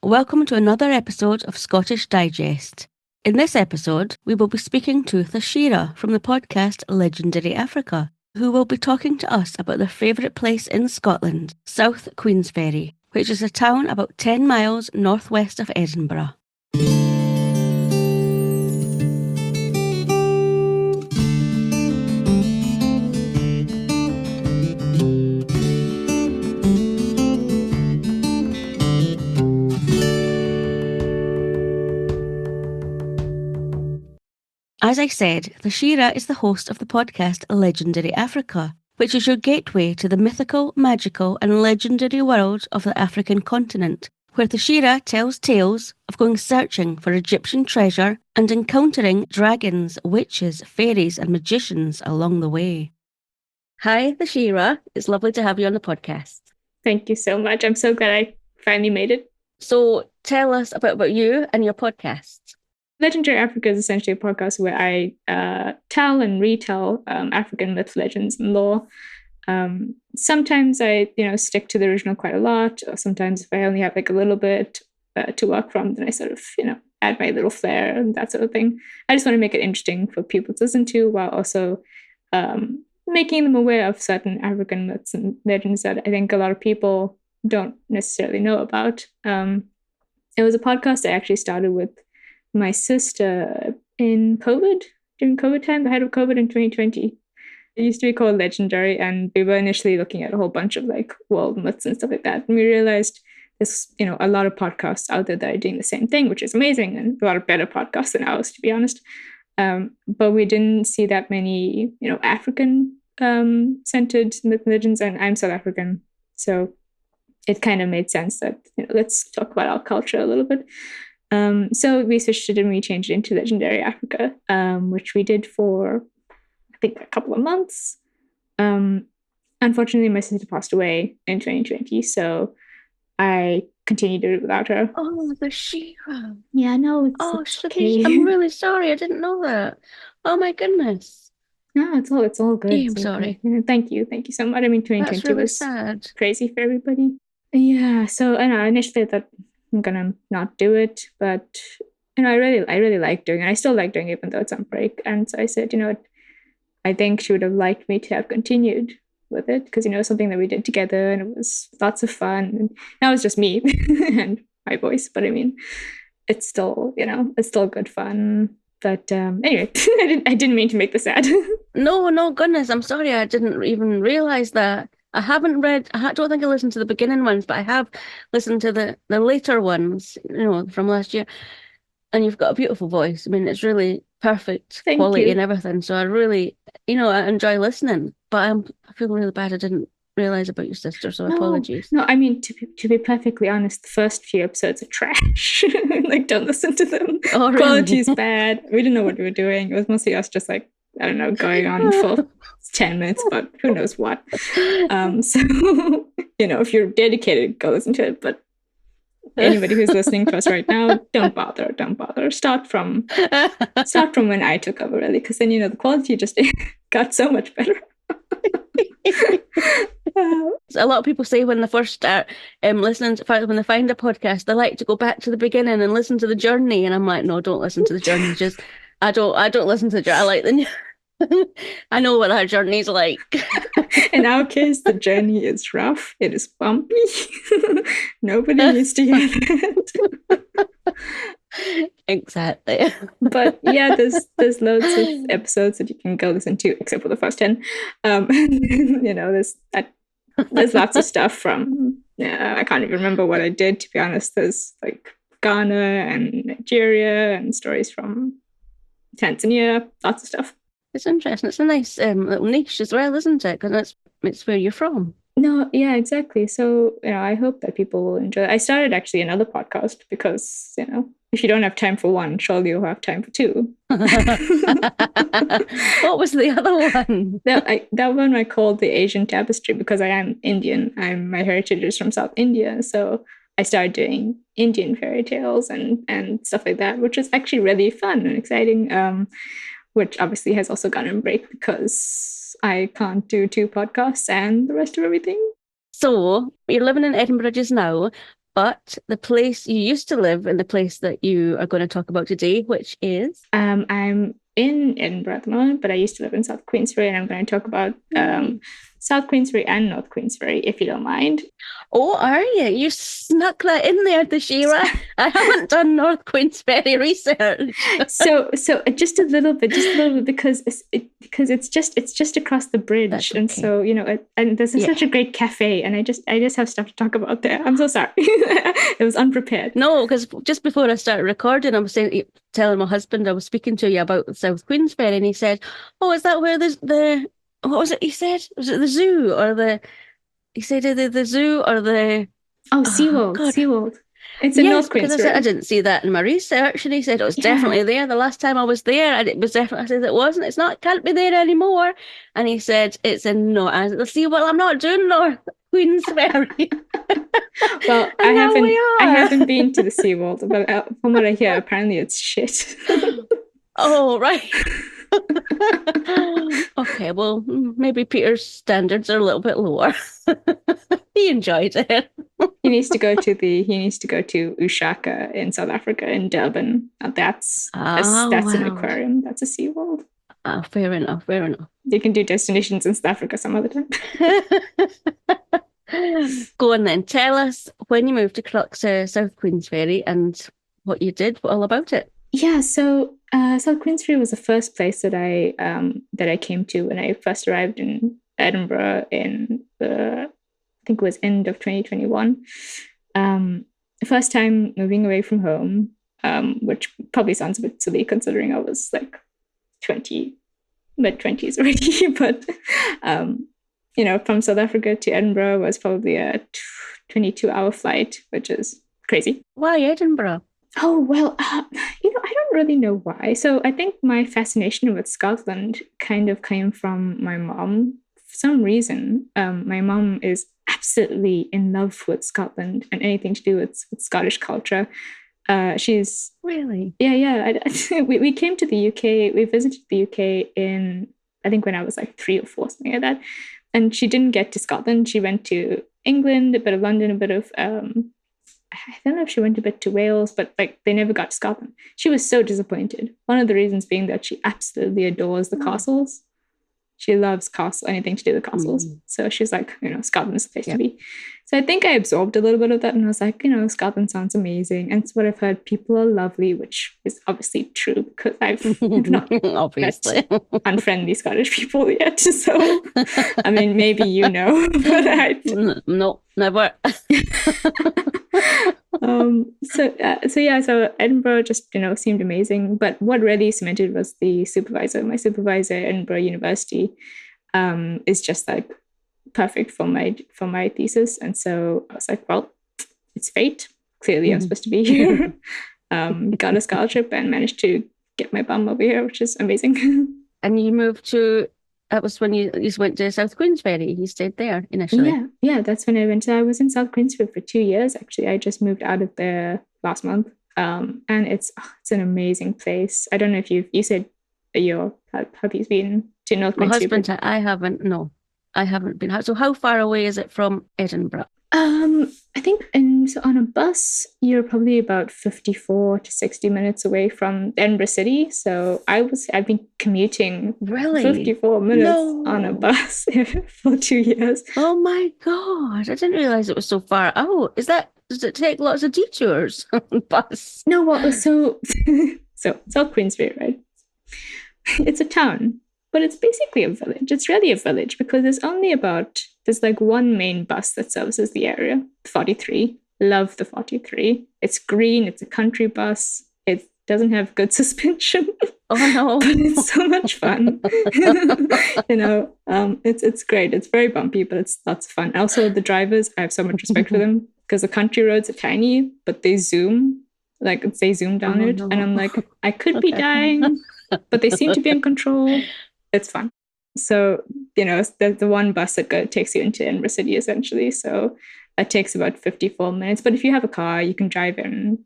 welcome to another episode of Scottish Digest. In this episode, we will be speaking to Theshira from the podcast Legendary Africa, who will be talking to us about their favourite place in Scotland, South Queensferry, which is a town about 10 miles northwest of Edinburgh. As I said, Theshira is the host of the podcast Legendary Africa, which is your gateway to the mythical, magical and legendary world of the African continent, where Theshira tells tales of going searching for Egyptian treasure and encountering dragons, witches, fairies and magicians along the way. Hi Theshira, it's lovely to have you on the podcast. Thank you so much. I'm so glad I finally made it. So tell us a bit about you and your podcast. Legendary Africa is essentially a podcast where I tell and retell African myths, legends, and lore. Sometimes I, stick to the original quite a lot. Or sometimes if I only have like a little bit to work from, then I sort of, add my little flair and that sort of thing. I just want to make it interesting for people to listen to, while also making them aware of certain African myths and legends that I think a lot of people don't necessarily know about. It was a podcast I actually started with my sister in COVID, during COVID time, the height of COVID in 2020. It used to be called Legendary, and we were initially looking at a whole bunch of like world myths and stuff like that. And we realized there's, a lot of podcasts out there that are doing the same thing, which is amazing, and a lot of better podcasts than ours, to be honest. But we didn't see that many, African centered myth and legends, and I'm South African. So it kind of made sense that, let's talk about our culture a little bit. So we switched it and we changed it into Legendary Africa, which we did for, I think, a couple of months. Unfortunately, my sister passed away in 2020, so I continued it without her. Oh, Theshira. Yeah, no, it's okay. I'm really sorry. I didn't know that. Oh my goodness. No, it's all good. I'm sorry. Good. Thank you so much. I mean, 2020 was sad. Crazy for everybody. Yeah, so I know initially I thought I'm gonna not do it, but I really like doing it. I still like doing it even though it's on break. And so I said, I think she would have liked me to have continued with it, because something that we did together and it was lots of fun. And now it's just me and my voice, but I mean, it's still good fun. But anyway, I didn't mean to make this sad. No, goodness, I'm sorry. I didn't even realize that. I haven't read, I don't think I listened to the beginning ones, but I have listened to the later ones, from last year. And you've got a beautiful voice. I mean, it's really perfect quality and everything. So I really, I enjoy listening. But I feel really bad I didn't realize about your sister, so apologies. No, I mean, to be perfectly honest, the first few episodes are trash. Like, don't listen to them. Oh, really? Quality is bad. We didn't know what we were doing. It was mostly us just like, I don't know, going on for 10 minutes, but who knows what. So, if you're dedicated, go listen to it. But anybody who's listening to us right now, don't bother. Start from when I took over, really, because then, the quality just got so much better. A lot of people say when they first start listening, in fact, when they find a podcast, they like to go back to the beginning and listen to the journey. And I'm like, no, don't listen to the journey. Just I don't listen to the journey. I like the I know what our journey's like. In our case, the journey is rough. It is bumpy. Nobody needs to hear that. Exactly. But yeah, there's loads of episodes that you can go listen to, except for the first 10. There's lots of stuff from, I can't even remember what I did, to be honest. There's like Ghana and Nigeria and stories from Tanzania, lots of stuff. It's interesting. It's a nice little niche as well, isn't it? Because it's where you're from. No, yeah, exactly. So, I hope that people will enjoy it. I started actually another podcast because, if you don't have time for one, surely you'll have time for two. What was the other one? That one I called the Asian Tapestry because I am Indian. My heritage is from South India. So I started doing Indian fairy tales and stuff like that, which is actually really fun and exciting, which obviously has also gone on break because I can't do 2 podcasts and the rest of everything. So you're living in Edinburgh just now. But the place you used to live and the place that you are going to talk about today, which is? I'm in Edinburgh at the moment, but I used to live in South Queensferry, and I'm going to talk about South Queensferry and North Queensferry, if you don't mind. Oh, are you? You snuck that in there, Theshira. I haven't done North Queensferry research. so just a little bit, because it's just across the bridge. That's and okay. so and there's such a great cafe, and I just have stuff to talk about there. I'm so sorry. It was unprepared. No, because just before I started recording, I was telling my husband I was speaking to you about South Queensferry, and he said, "Oh, is that where the what was it?" He said, "Was it the zoo or the?" He said the zoo or the SeaWorld. God. SeaWorld. It's in North because Queensferry. I didn't see that in my research, and he said it was definitely there the last time I was there, and it was definitely. I said it wasn't. It's not. Can't be there anymore. And he said it's in North. I said, "See, well, I'm not doing North Queensferry." Well, I haven't been to the SeaWorld, but from what I hear, apparently it's shit. Oh, right. Okay, well, maybe Peter's standards are a little bit lower. He enjoyed it. He needs to go to Ushaka in South Africa, in Durban. That's an aquarium. That's a SeaWorld. Fair enough. You can do destinations in South Africa some other time. Go on then. Tell us when you moved to South Queensferry and what you did, all about it. Yeah, so South Queensferry was the first place that I came to when I first arrived in Edinburgh in I think it was end of 2021. First time moving away from home, which probably sounds a bit silly considering I was like mid-20s already, but from South Africa to Edinburgh was probably a 22-hour flight, which is crazy. Why Edinburgh? Oh, well, I don't really know why. So I think my fascination with Scotland kind of came from my mom. For some reason, my mom is absolutely in love with Scotland and anything to do with Scottish culture. She's really, yeah. We came to the UK. We visited the UK in, I think, when I was like 3 or 4, something like that. And she didn't get to Scotland. She went to England, a bit of London, a bit of I don't know if she went a bit to Wales, but like they never got to Scotland. She was so disappointed. One of the reasons being that she absolutely adores the castles. She loves anything to do with castles. So she's like, Scotland's the place to be. So I think I absorbed a little bit of that, and I was like, Scotland sounds amazing. And it's what I've heard. People are lovely, which is obviously true because I've not obviously met unfriendly Scottish people yet. So, I mean, maybe but no, never. So Edinburgh just seemed amazing, but what really cemented was the supervisor. My supervisor at Edinburgh University is just like perfect for my thesis, and so I was like, well, it's fate. Clearly, I'm supposed to be here. Got a scholarship and managed to get my bum over here, which is amazing. And you moved to. That was when you went to South Queensferry. You stayed there initially. Yeah, that's when I went. I was in South Queensferry for 2 years. Actually, I just moved out of there last month. And it's an amazing place. I don't know if you said have you been to North Queensferry? My husband, I haven't. No, I haven't been. So how far away is it from Edinburgh? I think on a bus, you're probably about 54 to 60 minutes away from Edinburgh City. So I've been commuting 54 minutes on a bus for 2 years. Oh my God. I didn't realize it was so far out. Does it take lots of detours on bus? No, so South Queensferry, right? It's a town, but it's basically a village. It's really a village because there's like one main bus that services the area, 43. Love the 43. It's green. It's a country bus. It doesn't have good suspension. Oh no! But it's so much fun. It's great. It's very bumpy, but it's lots of fun. Also, the drivers, I have so much respect for them because the country roads are tiny, but they zoom. Like they zoom down it, and I'm like, I could be dying, but they seem to be in control. It's fun. So, the one bus that takes you into Edinburgh City, essentially. So it takes about 54 minutes. But if you have a car, you can drive in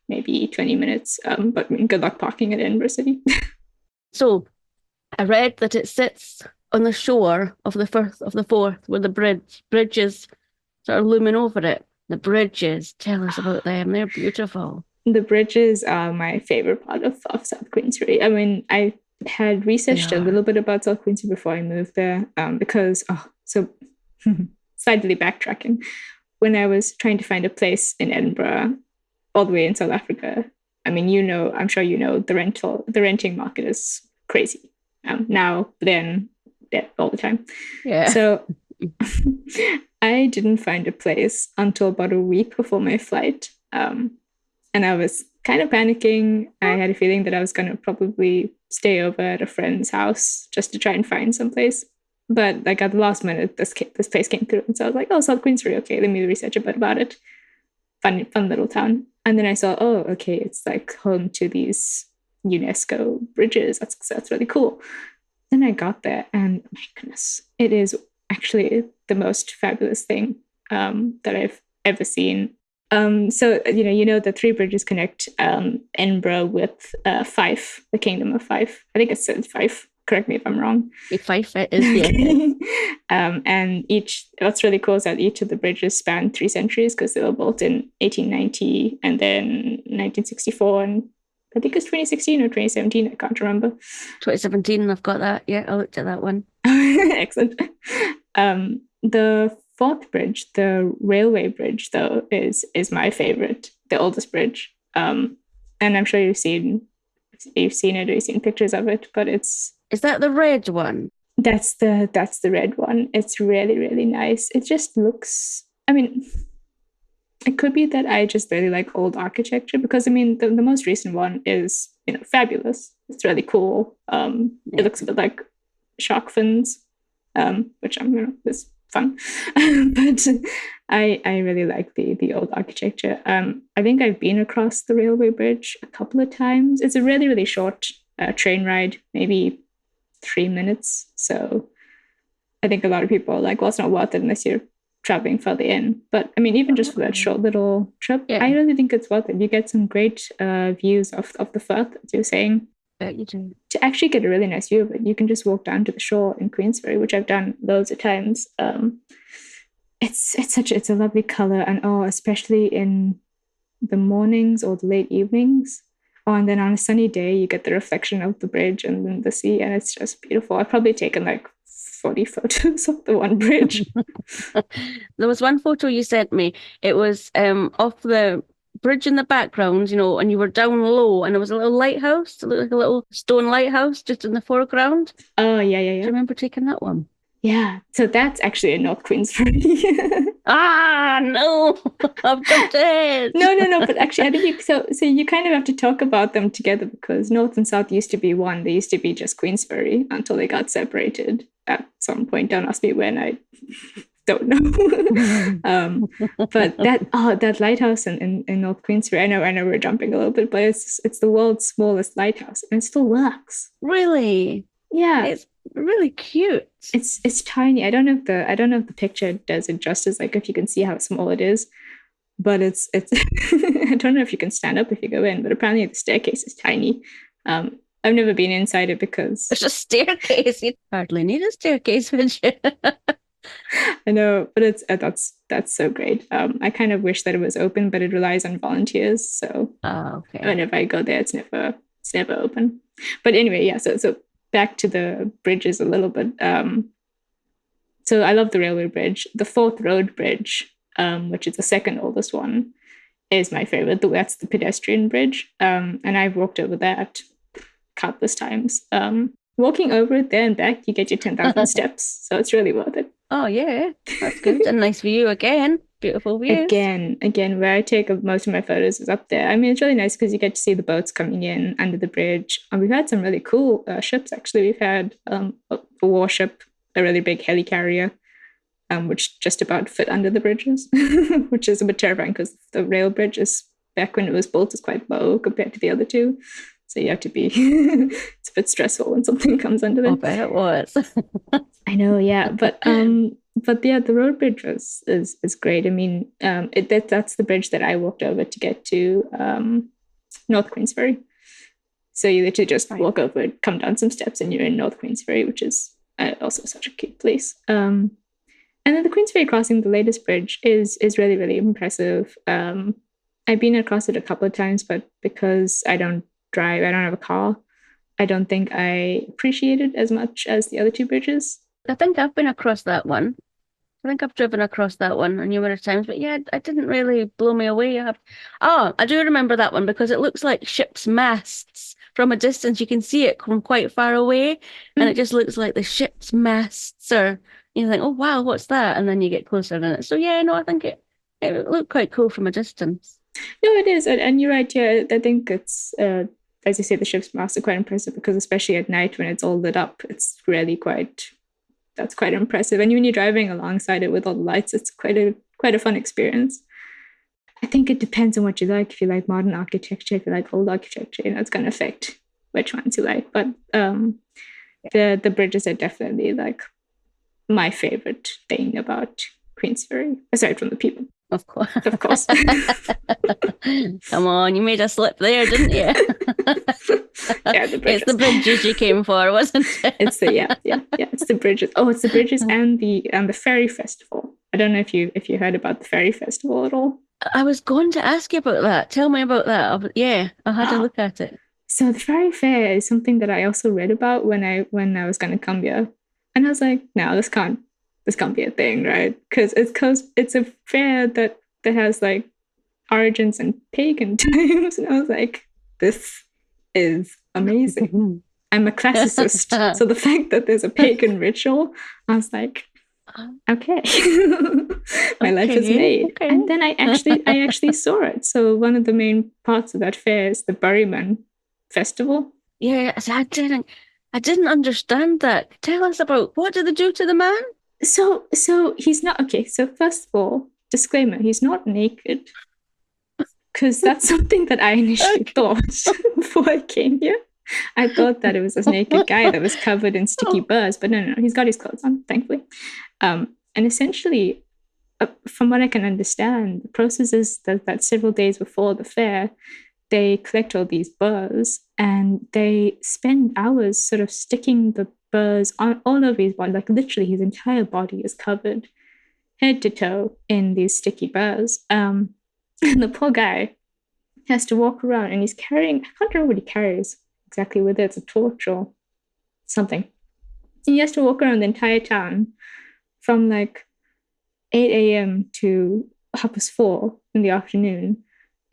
maybe 20 minutes. But good luck parking at Edinburgh City. So I read that it sits on the shore of the Firth of Forth, where the bridges sort of looming over it. The bridges, tell us about them. They're beautiful. The bridges are my favorite part of South Queensferry. I mean, I had researched a little bit about South Queensferry before I moved there because, slightly backtracking, when I was trying to find a place in Edinburgh, all the way in South Africa, I mean, I'm sure you know, the renting market is crazy now, then, yeah, all the time. Yeah. So I didn't find a place until about a week before my flight. And I was kind of panicking. I had a feeling that I was going to probably stay over at a friend's house just to try and find some place. But like at the last minute, this place came through. And so I was like, oh, South Queensferry. Okay, let me research a bit about it. Fun little town. And then I saw, oh, okay, it's like home to these UNESCO bridges. That's really cool. Then I got there and my goodness, it is actually the most fabulous thing that I've ever seen. So the three bridges connect Edinburgh with Fife, the Kingdom of Fife. I think it's said Fife. Correct me if I'm wrong. Fife it is, yeah. And what's really cool is that each of the bridges span 3 centuries because they were built in 1890 and then 1964 and I think it's 2016 or 2017. I can't remember. 2017, I've got that. Yeah, I looked at that one. Excellent. The Forth Bridge, the railway bridge, though, is my favorite, the oldest bridge. And I'm sure you've seen it or you've seen pictures of it, but Is that the red one? That's the red one. It's really, really nice. It just looks, I mean, it could be that I just really like old architecture because, I mean, the most recent one is, fabulous. It's really cool. It looks a bit like shark fins, which is fun. But I really like the old architecture. I think I've been across the railway bridge a couple of times. It's a really, really short train ride, maybe 3 minutes. So I think a lot of people are like, well, it's not worth it unless you're traveling further in. But I mean, even just for that short little trip, I really think it's worth it. You get some great views of the Firth, as you're saying. You do. To actually get a really nice view of it, you can just walk down to the shore in Queensferry, which I've done loads of times. It's a lovely color, and especially in the mornings or the late evenings. Oh, and then on a sunny day, you get the reflection of the bridge and then the sea, and it's just beautiful. I've probably taken like 40 photos of the one bridge. There was one photo you sent me. It was off the bridge in the background, and you were down low, and there was a little lighthouse. It looked like a little stone lighthouse just in the foreground. Oh, yeah. Do you remember taking that one? Yeah, so that's actually in North Queensferry. No, I've jumped ahead. No, but actually, I think so you kind of have to talk about them together because North and South used to be one. They used to be just Queensferry until they got separated at some point. Don't ask me when, I don't know. But that lighthouse in North Queensferry, I know we're jumping a little bit, but it's the world's smallest lighthouse and it still works. Really? Yeah. It's really cute. It's tiny. I don't know if the picture does it justice, like if you can see how small it is, but it's I don't know if you can stand up if you go in, but apparently the staircase is tiny. I've never been inside it because there's a staircase. You hardly need a staircase, would you? I know, but that's so great. I kind of wish that it was open, but it relies on volunteers. So okay. Whenever I go there, it's never open. But anyway, yeah. So back to the bridges a little bit. So I love the railway bridge. The Forth Road Bridge, which is the second oldest one, is my favorite. That's the pedestrian bridge. And I've walked over that countless times. Walking over it there and back, you get your 10,000 steps. So it's really worth it. Oh, yeah. That's good. A nice view again. Beautiful view. Again, where I take most of my photos is up there. I mean, it's really nice because you get to see the boats coming in under the bridge. And we've had some really cool ships, actually. We've had a warship, a really big helicarrier, which just about fit under the bridges, which is a bit terrifying because the rail bridge is, back when it was built, is quite low compared to the other two. So you have to be, it's a bit stressful when something comes under there. I bet it was. I know, yeah. But yeah, the road bridge is great. I mean, that's the bridge that I walked over to get to North Queensferry. So you literally just walk over it, come down some steps, and you're in North Queensferry, which is also such a cute place. And then the Queensferry crossing, the latest bridge, is really, really impressive. I've been across it a couple of times, but because I don't drive, I don't have a car, I don't think I appreciate it as much as the other two bridges. I think I've been across that one. I think I've driven across that one numerous times, but yeah, it didn't really blow me away. I do remember that one because it looks like ship's masts from a distance. You can see it from quite far away, and it just looks like the ship's masts. Or you think, oh wow, what's that? And then you get closer in it. So yeah, no, I think it looked quite cool from a distance. No, it is, and you're right. Yeah, I think it's as you say, the ship's masts are quite impressive because especially at night when it's all lit up, it's really quite. That's quite impressive. And when you're driving alongside it with all the lights, it's quite a fun experience. I think it depends on what you like. If you like modern architecture, if you like old architecture, it's going to affect which ones you like. But the bridges are definitely like my favorite thing about Queensferry, aside from the people. Of course. Of course. Come on, you made a slip there, didn't you? Yeah, the bridges. It's the bridges you came for, wasn't it? It's it's the bridges. Oh, it's the bridges and the ferry festival. I don't know if you heard about the ferry festival at all. I was going to ask you about that. Tell me about that. Yeah, I had a look at it. So the ferry fair is something that I also read about when I was going to come here, and I was like, no, this can't be a thing, right? Because it's a fair that has like origins in pagan times, and I was like, this is amazing. I'm a classicist, so the fact that there's a pagan ritual, I was like, okay, my life is made. Okay. And then I actually saw it. So one of the main parts of that fair is the Burryman Festival. Yeah, I didn't understand that. Tell us about what did they do to the man? So he's not okay. So first of all, disclaimer: he's not naked, because that's something that I initially thought before I came here. I thought that it was this naked guy that was covered in sticky burrs, but no, he's got his clothes on, thankfully. And essentially, from what I can understand, the process is that several days before the fair, they collect all these burrs and they spend hours sort of sticking the burrs on all over his body, like literally his entire body is covered head to toe in these sticky burrs. And the poor guy has to walk around and he's carrying, I can't remember what he carries exactly, whether it's a torch or something. And he has to walk around the entire town from like 8 a.m. to 4:30 in the afternoon,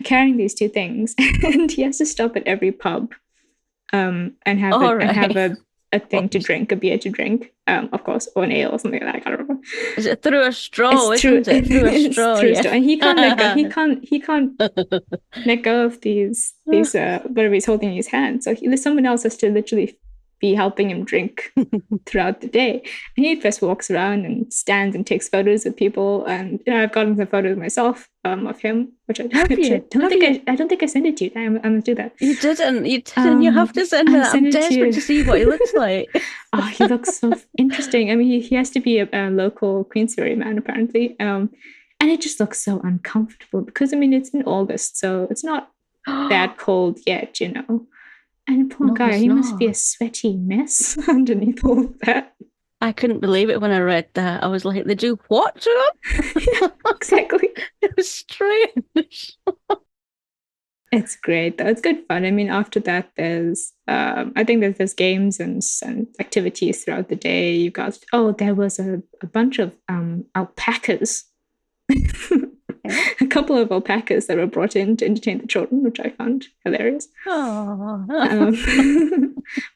carrying these two things. And he has to stop at every pub and have a thing to drink, a beer to drink, of course, or an ale or something like that. I can't remember. Is it through a straw? Isn't it? Through a straw. Through a straw. And he can't let go. He can't let go of these whatever he's holding in his hand. So someone else has to literally be helping him drink throughout the day. And he just walks around and stands and takes photos with people. And I've gotten some photos myself of him, which I don't think I sent it to you. I'm gonna do that. You didn't. You have to send it. I'm desperate to see what he looks like. Oh, he looks so interesting. I mean, he has to be a local Queensferry man apparently. And it just looks so uncomfortable because it's in August, so it's not that cold yet, And poor guy, he must be a sweaty mess underneath all of that. I couldn't believe it when I read that. I was like, they do what to him? Yeah, exactly. It was strange. It's great, though. It's good fun. I mean, after that, there's, I think there's games and activities throughout the day. You got, there was a bunch of alpacas. A couple of alpacas that were brought in to entertain the children, which I found hilarious.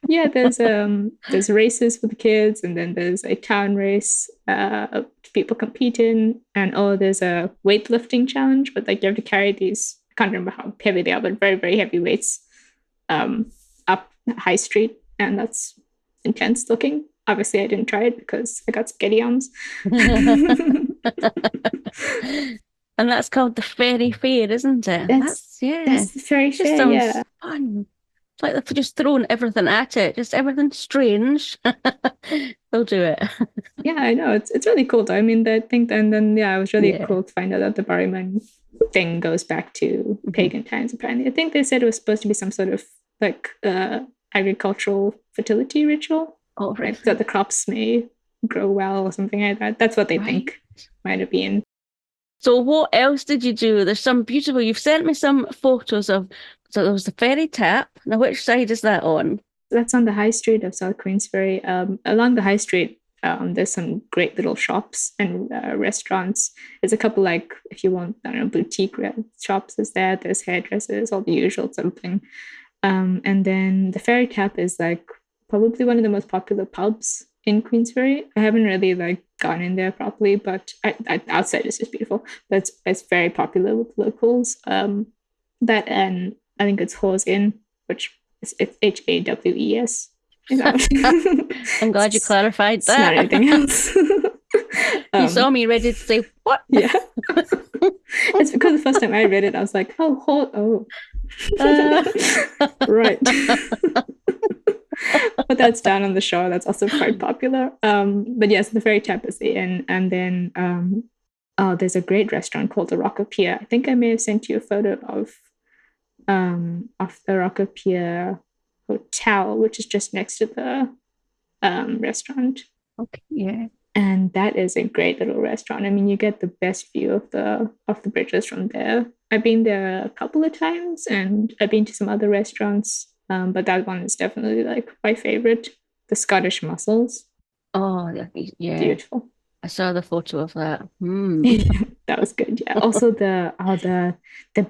Yeah, there's races for the kids, and then there's a town race people compete in, and there's a weightlifting challenge, but like you have to carry these, I can't remember how heavy they are, but very, very heavy weights up High Street, and that's intense looking. Obviously, I didn't try it because I got spaghetti arms. And that's called the Ferry Fair, isn't it? That's the Ferry Fair, sounds fun. It's like they've just thrown everything at it, just everything strange. They'll do it. Yeah, I know. It's really cool, though. I mean, I think, and then, it was really cool to find out that the Burryman thing goes back to pagan times, apparently. I think they said it was supposed to be some sort of, like, agricultural fertility ritual. Oh, right. That the crops may grow well or something like that. That's what they think might have been. So what else did you do? There's some beautiful, you've sent me some photos of, so there was the ferry tap. Now, which side is that on? That's on the high street of South Queensferry. Along the high street, there's some great little shops and restaurants. There's a couple, like, if you want, I don't know, boutique shops is there. There's hairdressers, all the usual sort of thing. And then the ferry tap is like probably one of the most popular pubs in Queensferry. I haven't really like gone in there properly, but outside is just beautiful. But it's very popular with locals. That, and I think it's Hawes Inn, which is, it's HAWES. I'm glad you clarified that. It's not anything else. You saw me ready to say what? Yeah. It's because the first time I read it, I was like, oh. Right. But that's down on the shore. That's also quite popular. But yes, the ferry tap is the inn. And then there's a great restaurant called the Rocker Pier. I think I may have sent you a photo of the Rocker Pier Hotel, which is just next to the restaurant. Okay, yeah. And that is a great little restaurant. I mean, you get the best view of the bridges from there. I've been there a couple of times, and I've been to some other restaurants, but that one is definitely like my favorite. The Scottish mussels. Oh, yeah. Beautiful. I saw the photo of that. That was good. Yeah. Also the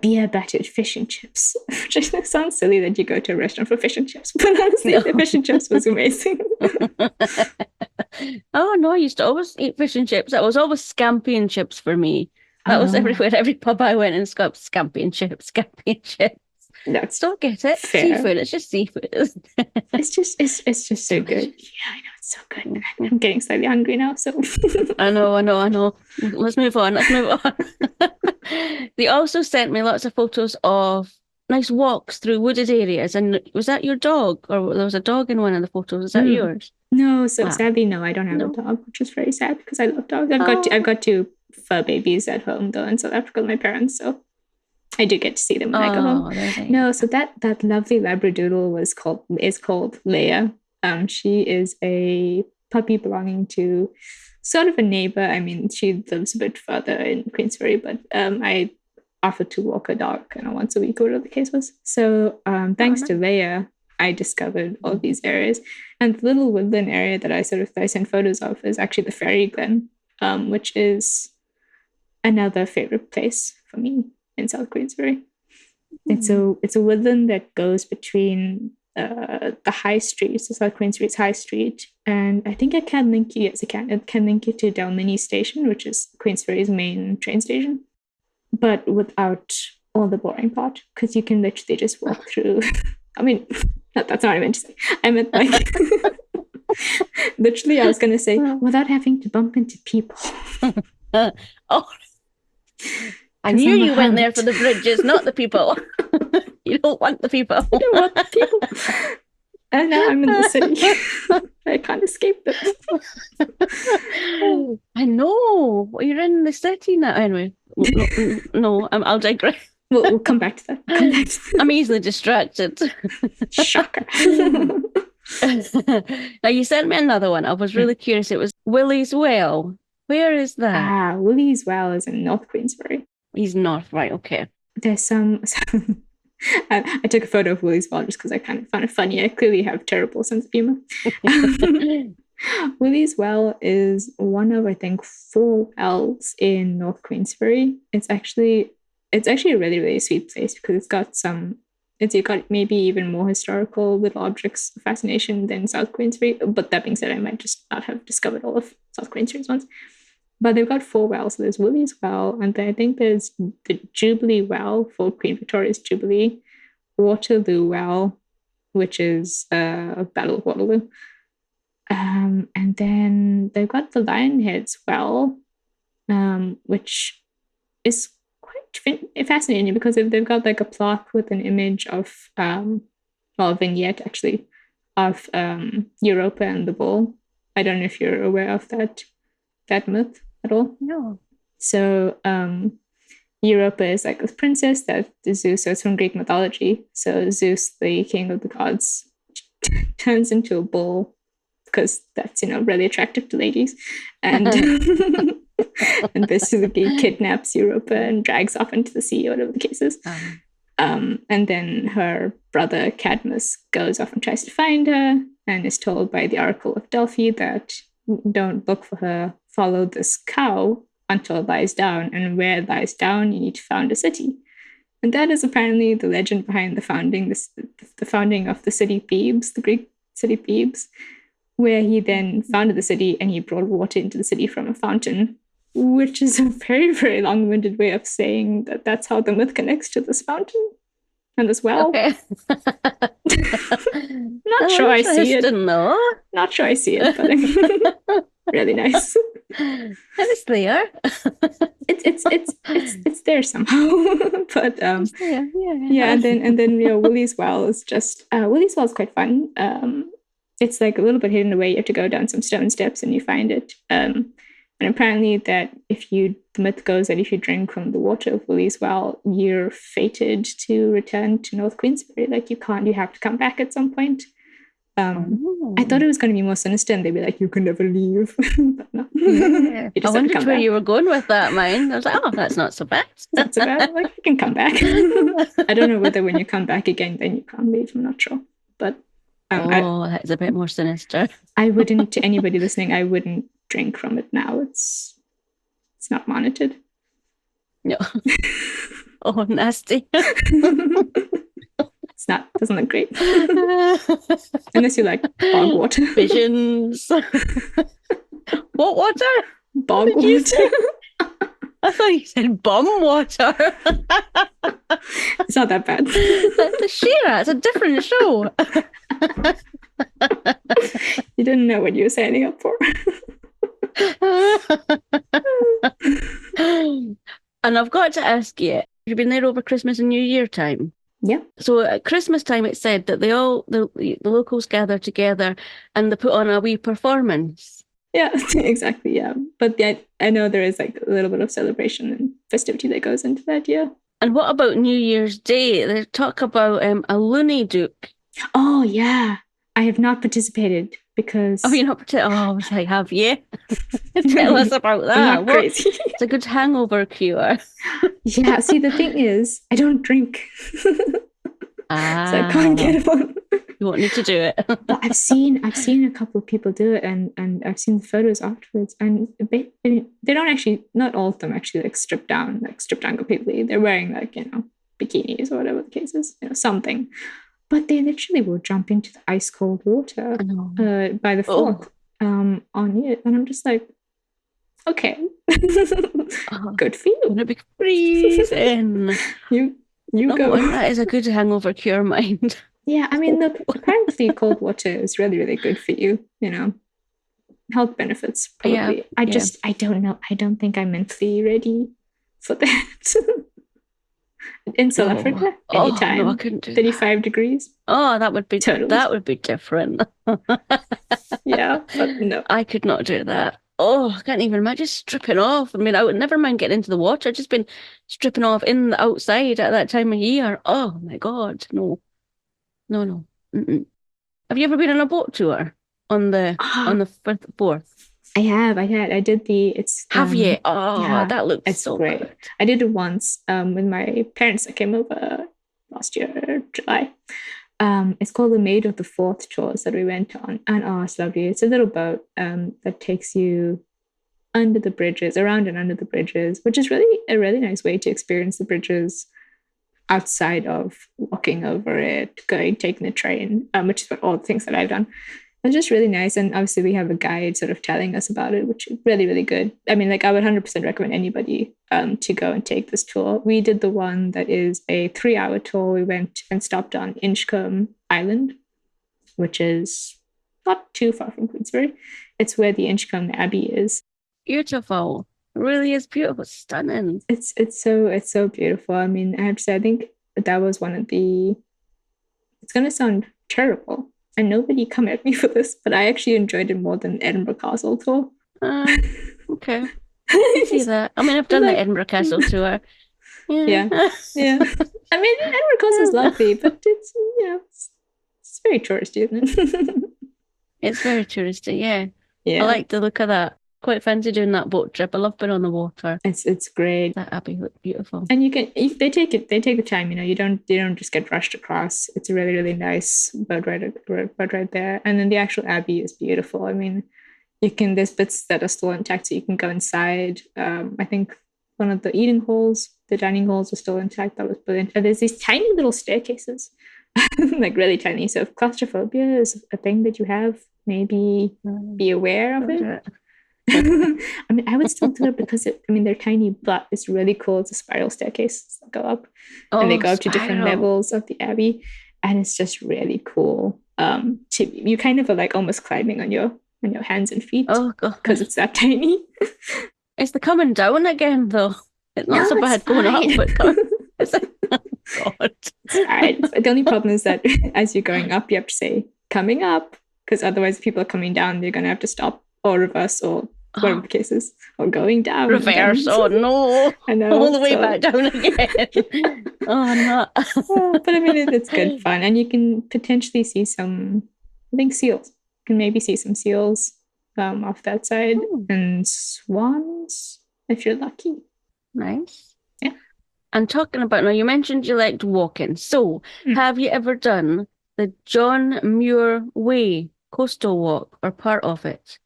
beer battered fish and chips, which sounds silly that you go to a restaurant for fish and chips, but honestly, the fish and chips was amazing. Oh no, I used to always eat fish and chips. That was always scampi and chips for me. That was everywhere. Every pub I went in, it's got scampi and chips, scampi and chips. That's Don't get it. Fair. Seafood. It's just seafood. It's just so good. Yeah, I know, it's so good. I'm getting slightly hungry now. So I know. Let's move on. They also sent me lots of photos of nice walks through wooded areas. And was that your dog, or there was a dog in one of the photos? Is that yours? No, so sadly, no, I don't have a dog, which is very sad because I love dogs. I've got two fur babies at home though in South Africa with my parents, so I do get to see them when I go home. No, so that lovely Labradoodle is called Leia. She is a puppy belonging to sort of a neighbor. I mean, she lives a bit further in Queensferry, but I offered to walk her dog once a week, or whatever the case was. So thanks to Leia, I discovered all these areas. And the little woodland area that I sent photos of is actually the Fairy Glen, which is another favorite place for me in South Queensferry. It's a woodland that goes between the high street, so South Queensferry's high street, and I think it can link you. Yes, it can. It can link you to Dalmeny station, which is Queensferry's main train station, but without all the boring part, because you can literally just walk through. I mean, that's not what I meant to say. I meant like literally. I was going to say without having to bump into people. I knew you went there for the bridges, not the people. You don't want the people. I don't want the people. And now I'm in the city. I can't escape them. I know. You're in the city now. Anyway, no, I'll digress. We'll come back to that. I'm easily distracted. Shocker. Now, you sent me another one. I was really curious. It was Willie's Well. Where is that? Willie's Well is in North Queensferry. He's north, right? Okay. There's some. I took a photo of Willie's Well just because I kind of found it funny. I clearly have terrible sense of humor. Willie's Well is one of, I think, 4 wells in North Queensferry. It's actually a really, really sweet place because it's got maybe even more historical little objects of fascination than South Queensferry. But that being said, I might just not have discovered all of South Queensferry's ones. But they've got 4 wells. So there's Willie's Well, and then I think there's the Jubilee Well for Queen Victoria's Jubilee, Waterloo Well, which is Battle of Waterloo. And then they've got the Lionhead's Well, which is quite fascinating because they've got like a plaque with an image of, a vignette actually, of Europa and the bull. I don't know if you're aware of that myth at all. No. So Europa is like a princess that Zeus, so it's from Greek mythology. So Zeus, the king of the gods, turns into a bull because that's, really attractive to ladies, and and basically kidnaps Europa and drags off into the sea, or whatever the case is. And then her brother Cadmus goes off and tries to find her, and is told by the Oracle of Delphi that don't look for her, follow this cow until it lies down, and where it lies down, you need to found a city. And that is apparently the legend behind the founding of the city Thebes, the Greek city Thebes, where he then founded the city and he brought water into the city from a fountain, which is a very, very long-winded way of saying that that's how the myth connects to this fountain and this well. Okay. Not sure I see it. No. Not sure I see it, but really nice. It's there. It's there somehow. But yeah, and then Willie's Well is just Willie's Well is quite fun. It's like a little bit hidden away. You have to go down some stone steps and you find it. And apparently that the myth goes that if you drink from the water of Willie's Well, you're fated to return to North Queensferry. Like you have to come back at some point. I thought it was going to be more sinister and they'd be like, you can never leave. But no. Yeah. I wondered where you were going with that, mine. I was like, oh, that's not so bad. Not so bad. Like, you can come back. I don't know whether when you come back again, then you can't leave. I'm not sure. But that's a bit more sinister. I wouldn't, to anybody listening, I wouldn't drink from it now. It's not monitored. No. Oh, nasty. Doesn't look great. Unless you like bog water. Visions. What water? Bog water. I thought you said bum water. It's not that bad. Theshira, it's a different show. You didn't know what you were signing up for. And I've got to ask you, you've been there over Christmas and New Year time? Yeah. So at Christmas time, it said that the locals gather together and they put on a wee performance. Yeah, exactly. Yeah, but I know there is like a little bit of celebration and festivity that goes into that. Yeah. And what about New Year's Day? They talk about a loony duke. Oh yeah, I have not participated because. Oh, you're not participating? Oh, I was like, have you? Tell us about that. I'm not crazy. It's a good hangover cure. Yeah. See, the thing is, I don't drink, so I can't get one. You won't need to do it. But I've seen a couple of people do it, and I've seen the photos afterwards, and they don't actually, not all of them actually strip down completely. They're wearing bikinis or whatever the case is, something. But they literally will jump into the ice cold water by the Forth on it, and I'm just like, okay, good for you. I'm gonna be freezing. you go. That is a good hangover cure, mind. Yeah, I mean, look, apparently cold water is really, really good for you, health benefits, probably. Yeah, I don't know. I don't think I'm mentally ready for that. In South Africa, anytime. No, I couldn't do 35 degrees. Oh, that would be totally. That would be different. Yeah, but no. I could not do that. Oh, I can't even imagine stripping off. I mean, I would never mind getting into the water. I've just been stripping off in the outside at that time of year. Oh my God, no. No. Mm-mm. Have you ever been on a boat tour on the Firth of Forth? I have. I did the. Have you? Oh, yeah, that looks it's so great. Good. I did it once with my parents that came over last year, July. It's called the Maid of the Forth tours that we went on, and it's lovely. It's a little boat that takes you under the bridges, around and under the bridges, which is really a really nice way to experience the bridges outside of walking over it, taking the train, which is all the things that I've done. It's just really nice. And obviously we have a guide sort of telling us about it, which is really, really good. I mean, I would 100% recommend anybody to go and take this tour. We did the one that is a 3-hour tour. We went and stopped on Inchcombe Island, which is not too far from Queensferry. It's where the Inchcombe Abbey is. Beautiful. It really is beautiful. Stunning. It's so beautiful. I mean, I have to say, I think that was one of the. It's going to sound terrible, and nobody come at me for this, but I actually enjoyed it more than Edinburgh Castle tour. Okay. I see that. I mean, I've done the Edinburgh Castle tour. Yeah. I mean, Edinburgh Castle is lovely, but it's very touristy, isn't it? It's very touristy, yeah. I Yeah, like the look of that. Quite fancy doing that boat trip. I love being on the water. it's great. That abbey looked beautiful. And you can, if they take the time, you don't just get rushed across. It's a really, really nice boat ride there. And then the actual abbey is beautiful. I mean, there's bits that are still intact, so you can go inside. I think one of the dining halls are still intact. That was brilliant. And there's these tiny little staircases, like really tiny. So if claustrophobia is a thing that you have, maybe be aware of it. I mean, I would still do it because they're tiny, but it's really cool. It's a spiral staircase that go up, and they go up to different levels of the abbey, and it's just really cool. You kind of are like almost climbing on your hands and feet. Oh god, because it's that tiny. It's the coming down again, though. It's not so bad going up, but coming. Oh, God. Right. The only problem is that as you're going up, you have to say coming up, because otherwise people are coming down, they're going to have to stop or reverse or whatever the case is, or going down. Reverse. Oh no. I know. All the way back down again. Oh no. But I mean, it's good fun. And you can potentially see some, I think, seals. You can maybe see some seals off that side. And swans, if you're lucky. Nice. Yeah. And talking about, now you mentioned you liked walking. So have you ever done the John Muir Way coastal walk or part of it?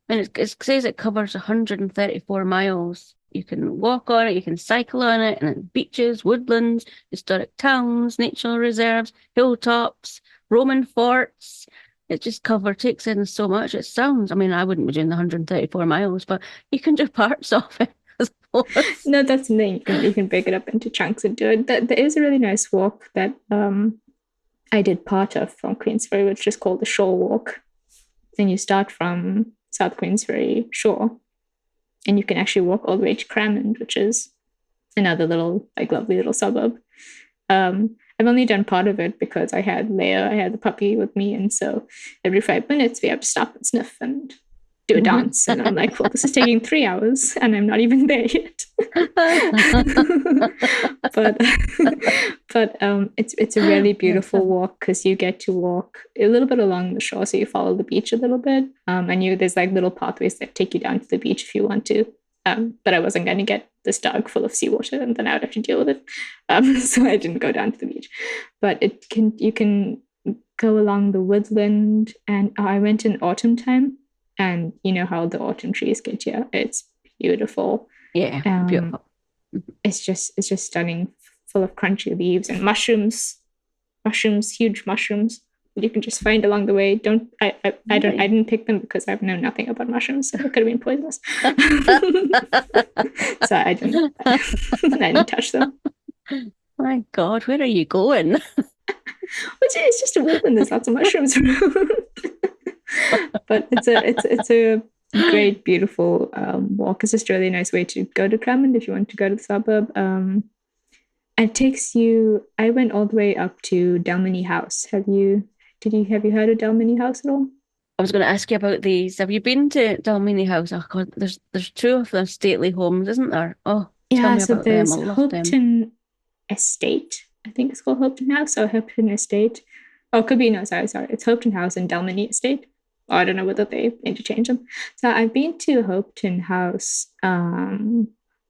And it says it covers 134 miles. You can walk on it, you can cycle on it, and it's beaches, woodlands, historic towns, nature reserves, hilltops, Roman forts. It just takes in so much. It sounds, I mean, I wouldn't be doing the 134 miles, but you can do parts of it. No, that's the thing. You can break it up into chunks and do it. There is a really nice walk that I did part of from Queensferry, which is called the Shore Walk. And you start from South Queensferry shore, and you can actually walk all the way to Cramond, which is another little, like, lovely little suburb. I've only done part of it because I had the puppy with me, and so every 5 minutes we have to stop and sniff and do a dance. And I'm like, well, this is taking 3 hours and I'm not even there yet. but it's a really beautiful walk because you get to walk a little bit along the shore, so you follow the beach a little bit, and there's like little pathways that take you down to the beach if you want to. But I wasn't going to get this dog full of seawater and then I would have to deal with it. So I didn't go down to the beach. But you can go along the woodland, and I went in autumn time, and you know how the autumn trees get here. It's beautiful. Yeah, beautiful. It's just stunning, full of crunchy leaves and mushrooms, huge mushrooms that you can just find along the way. I didn't pick them because I know nothing about mushrooms, so it could have been poisonous. So I didn't touch them. My God, where are you going? It's just a woodland. There's lots of mushrooms around. But it's a great, beautiful walk. It's just a really nice way to go to Cramond if you want to go to the suburb. It takes you. I went all the way up to Dalmeny House. Have you heard of Dalmeny House at all? I was going to ask you about these. Have you been to Dalmeny House? Oh God, there's two of them stately homes, isn't there? Oh, yeah. So there's Hopetoun Estate. I think it's called Hopetoun House or Hopetoun Estate. Oh, it could be, no, sorry. It's Hopetoun House and Dalmeny Estate. I don't know whether they interchange them. So I've been to Hopetoun House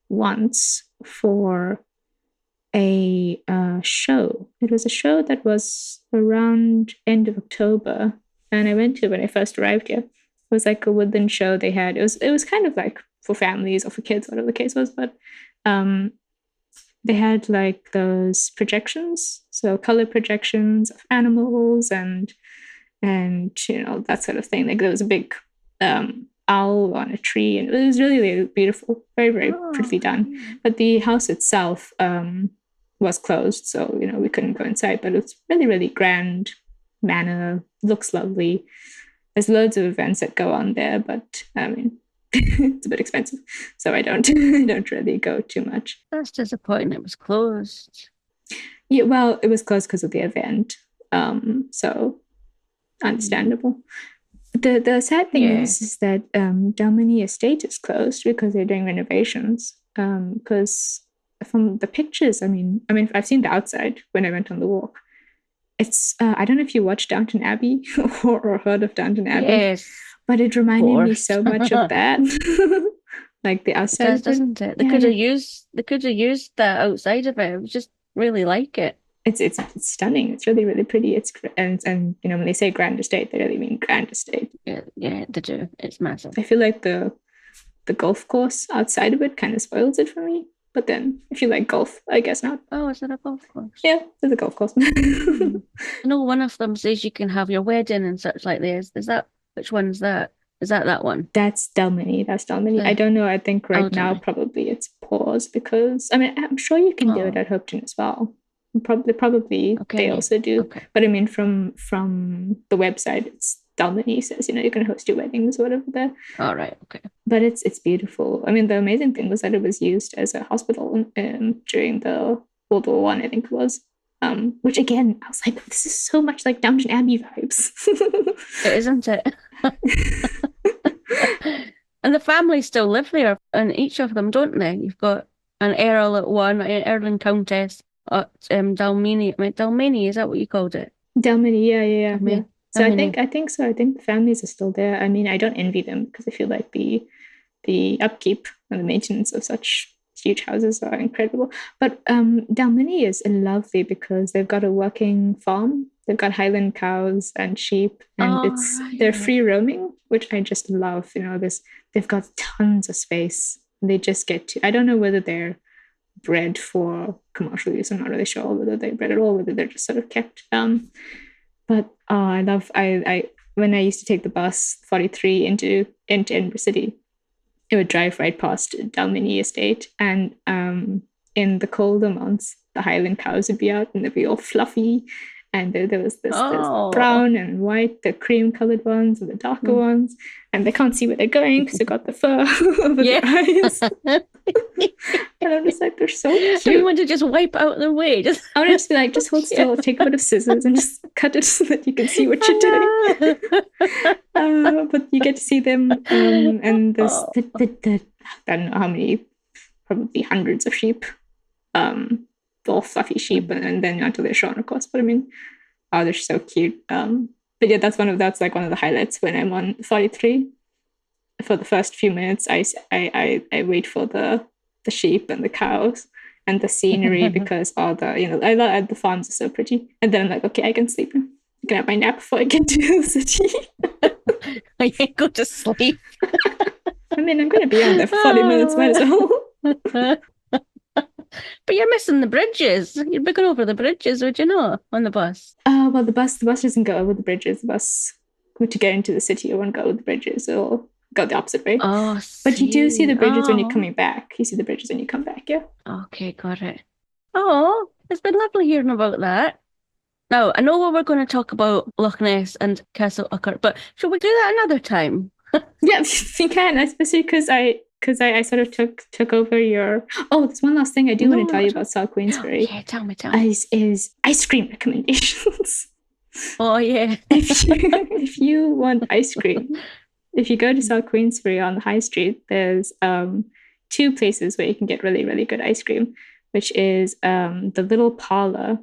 once for a show. It was a show that was around end of October, and I went to when I first arrived here. It was like a woodland show they had. It was kind of like for families or for kids, whatever the case was, but they had like those projections, so color projections of animals and you know, that sort of thing. Like there was a big owl on a tree, and it was really, really beautiful, very, very prettily done. But the house itself was closed, so you know we couldn't go inside. But it's really, really grand manor, looks lovely. There's loads of events that go on there, but I mean it's a bit expensive, so I don't really go too much. That's disappointing. It was closed. Yeah, well, it was closed because of the event, so understandable. The sad thing is that Dalmeny Estate is closed because they're doing renovations. Because from the pictures, I mean, I've seen the outside when I went on the walk. It's I don't know if you watched Downton Abbey or heard of Downton Abbey. Yes, But it of reminded me course. so much of that. Like the It outside does, of it. doesn't it? They Yeah, could yeah. have used that outside of it. It was just really like it. It's stunning. It's really, really pretty. And you know, when they say grand estate, they really mean grand estate. Yeah, yeah, they do. It's massive. I feel like the golf course outside of it kind of spoils it for me. But then if you like golf, I guess not. Oh, is it a golf course? Yeah, there's a golf course. I know one of them says you can have your wedding and such like this. Is that which one's that? Is that one? That's Dalmeny. That's Dalmeny. I don't know. I think right now probably it's paused because I mean I'm sure you can do it at Hopetoun as well. Probably they also do. Okay. But I mean from the website it's Dalmeny says, you know, you can host your weddings or whatever there. All right, okay. But it's beautiful. I mean the amazing thing was that it was used as a hospital during the World War I think it was. Which again, I was like, this is so much like Downton Abbey vibes. Isn't it? And the families still live there, and each of them, don't they? You've got an earl at one, an earl and countess at Dalmeny. I mean, Dalmeny, is that what you called it? Dalmeny, yeah. So Dalmeny. I think so. I think the families are still there. I mean, I don't envy them because I feel like the upkeep and the maintenance of such huge houses are incredible. But Dalmeny is lovely because they've got a working farm. They've got Highland cows and sheep, and they're free roaming, which I just love. You know, they've got tons of space. They just get to. I don't know whether they're bred for commercial use. I'm not really sure whether they're bred at all, whether they're just sort of kept. But I when I used to take the bus 43 into Edinburgh City, it would drive right past Dalmeny Estate, and in the colder months, the Highland cows would be out and they'd be all fluffy. And there was this brown and white, the cream-colored ones and the darker ones, and they can't see where they're going because they've got the fur over their eyes. And I'm just like, they're so cute. So you want to just wipe out their way? I want to just be like, just hold still, take a bit of scissors and just cut it so that you can see what you're doing. But you get to see them, and there's I don't know how many, probably hundreds of sheep. All fluffy sheep, and then until they're shorn, of course. But I mean, they're so cute. But yeah, that's one of the highlights when I'm on 43. For the first few minutes, I wait for the sheep and the cows and the scenery because all the the farms are so pretty. And then I'm like, okay, I can sleep. I can have my nap before I get to the city. I can go to sleep. I mean, I'm going to be on there for 40 minutes. Might as well. But you're missing the bridges. You're going over the bridges, would you know, on the bus? Well, the bus doesn't go over the bridges. The bus, to get into the city, it won't go over the bridges. It'll go the opposite way. Oh, but you do see the bridges when you're coming back. You see the bridges when you come back, yeah. Okay, got it. Oh, it's been lovely hearing about that. Now, I know we're going to talk about Loch Ness and Castle Urquhart, but should we do that another time? Yeah, we can, especially because I sort of took over your. Oh, there's one last thing I do want to tell you about South Queensferry. Yeah, tell me. Is ice cream recommendations. Oh yeah. If you want ice cream, if you go to South Queensferry on the high street, there's two places where you can get really, really good ice cream, which is the little parlor.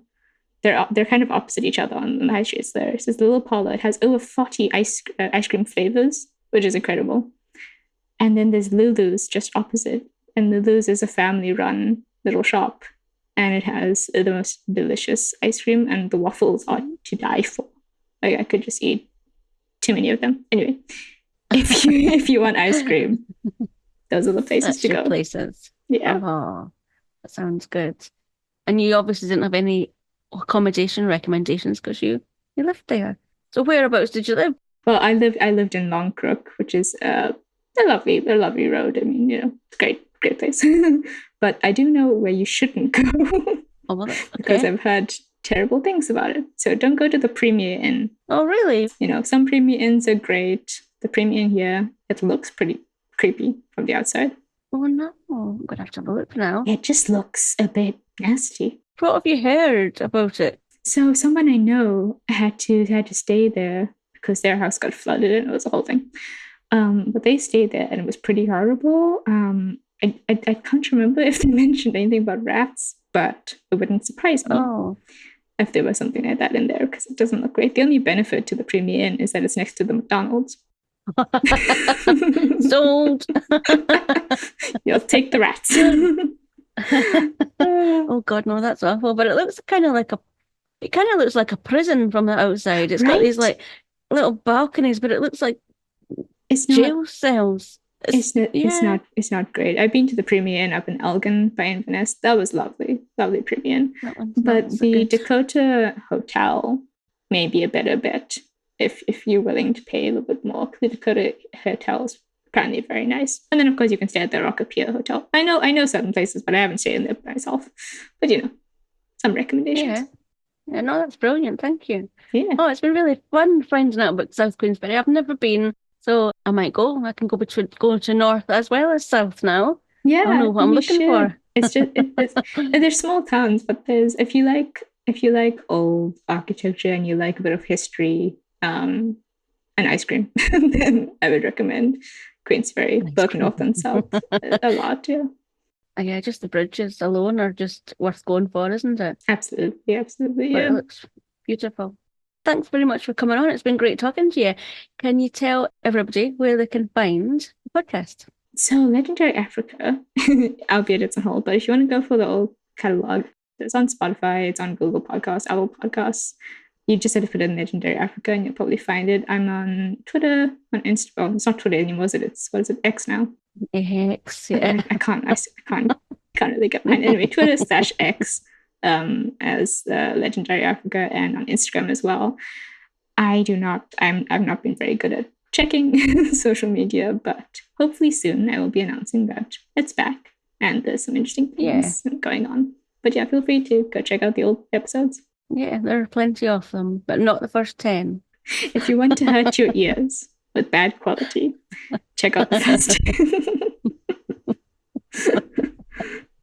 They're kind of opposite each other on the high street. So there's this little parlor. It has over 40 ice cream flavors, which is incredible. And then there's Lulu's just opposite. And Lulu's is a family-run little shop. And it has the most delicious ice cream. And the waffles are to die for. Like, I could just eat too many of them. Anyway, if you want ice cream, those are the places to go. Places. Yeah. Oh, that sounds good. And you obviously didn't have any accommodation recommendations because you lived there. So whereabouts did you live? Well, I lived in Longcrook, which is a lovely road. I mean, it's a great place. But I do know where you shouldn't go. Oh, well, okay. Because I've heard terrible things about it. So don't go to the Premier Inn. Oh, really? Some Premier Inns are great. The Premier Inn here, it looks pretty creepy from the outside. Oh no, I'm gonna have to have a look now. It just looks a bit nasty. What have you heard about it? So someone I know had to stay there because their house got flooded and it was a whole thing. But they stayed there and it was pretty horrible. I can't remember if they mentioned anything about rats, but it wouldn't surprise me. Oh. if there was something like that in there, because it doesn't look great. The only benefit to the Premier Inn is that it's next to the McDonald's. Sold. You'll take the rats. Oh God, no, that's awful. But it looks kind of like a prison from the outside. It's got these Right? like little balconies, but it looks like It's jail cells. It's not great. I've been to the Premier Inn up in Elgin by Inverness. That was lovely Premier Inn. But the Dakota Hotel may be a better bet if you're willing to pay a little bit more. The Dakota Hotel is apparently very nice. And then of course you can stay at the Rocket Pier Hotel. I know certain places, but I haven't stayed in there myself. But some recommendations. Yeah, no, that's brilliant. Thank you. Yeah. Oh, it's been really fun finding out about South Queensferry. I've never been, so I might go. I can go to North as well as South now. Yeah, I know what I'm looking for. It's just there's small towns, but there's if you like old architecture and you like a bit of history, and ice cream, then I would recommend Queensferry, both North and South, a lot. Yeah. Yeah, just the bridges alone are just worth going for, isn't it? Absolutely. But Yeah. it looks beautiful. Thanks very much for coming on. It's been great talking to you. Can you tell everybody where they can find the podcast? So Legendary Africa, albeit it's on hold, but if you want to go for the old catalogue, it's on Spotify, it's on Google Podcasts, Apple Podcasts. You just have to put in Legendary Africa and you'll probably find it. I'm on Twitter, on Instagram. Well, it's not Twitter anymore, is it? What is it? X now? X, yeah. I can't really get mine. Anyway, Twitter /X as Legendary Africa, and on Instagram as well. I've not been very good at checking social media, but hopefully soon I will be announcing that it's back and there's some interesting things going on. But yeah, feel free to go check out the old episodes. Yeah, there are plenty of them, but not the first 10. If you want to hurt your ears with bad quality, check out the first 10.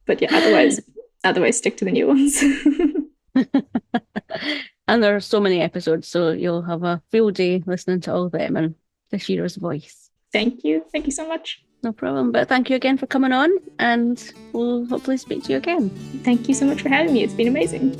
But yeah, otherwise stick to the new ones. And there are so many episodes, so you'll have a full day listening to all of them and Theshira's voice. Thank you so much. No problem, but thank you again for coming on, and we'll hopefully speak to you again. Thank you so much for having me. It's been amazing.